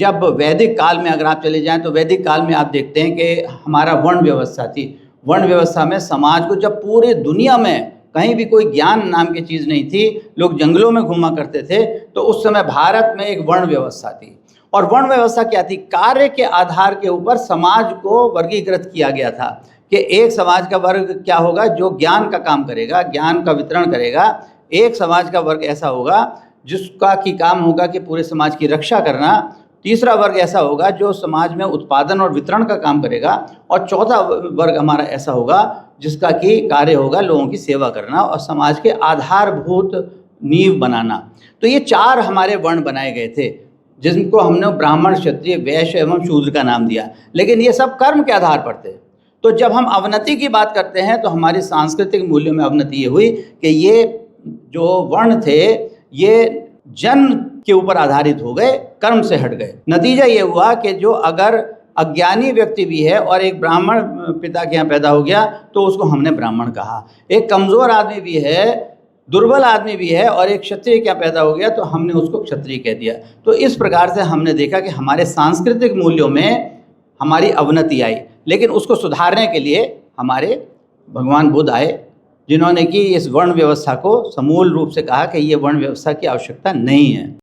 जब वैदिक काल में अगर आप चले जाएं तो वैदिक काल में आप देखते हैं कि हमारा वर्ण व्यवस्था थी। वर्ण व्यवस्था में समाज को, जब पूरे दुनिया में कहीं भी कोई ज्ञान नाम की चीज़ नहीं थी, लोग जंगलों में घूमा करते थे, तो उस समय भारत में एक वर्ण व्यवस्था थी। और वर्ण व्यवस्था क्या थी? कार्य के आधार के ऊपर समाज को वर्गीकृत किया गया था कि एक समाज का वर्ग क्या होगा जो ज्ञान का काम करेगा, ज्ञान का वितरण करेगा। एक समाज का वर्ग ऐसा होगा जिसका की काम होगा कि पूरे समाज की रक्षा करना। तीसरा वर्ग ऐसा होगा जो समाज में उत्पादन और वितरण का काम करेगा। और चौथा वर्ग हमारा ऐसा होगा जिसका कि कार्य होगा लोगों की सेवा करना और समाज के आधारभूत नींव बनाना। तो ये 4 हमारे वर्ण बनाए गए थे जिनको हमने ब्राह्मण, क्षत्रिय, वैश्य एवं शूद्र का नाम दिया। लेकिन ये सब कर्म के आधार पर थे। तो जब हम अवनति की बात करते हैं तो हमारी सांस्कृतिक मूल्यों में अवनति ये हुई कि ये जो वर्ण थे ये जन्म के ऊपर आधारित हो गए, कर्म से हट गए। नतीजा ये हुआ कि जो अगर अज्ञानी व्यक्ति भी है और एक ब्राह्मण पिता के यहाँ पैदा हो गया तो उसको हमने ब्राह्मण कहा। एक कमज़ोर आदमी भी है, दुर्बल आदमी भी है और एक क्षत्रिय क्या पैदा हो गया तो हमने उसको क्षत्रिय कह दिया। तो इस प्रकार से हमने देखा कि हमारे सांस्कृतिक मूल्यों में हमारी अवनति आई। लेकिन उसको सुधारने के लिए हमारे भगवान बुद्ध आए जिन्होंने कि इस वर्ण व्यवस्था को समूल रूप से कहा कि ये वर्ण व्यवस्था की आवश्यकता नहीं है।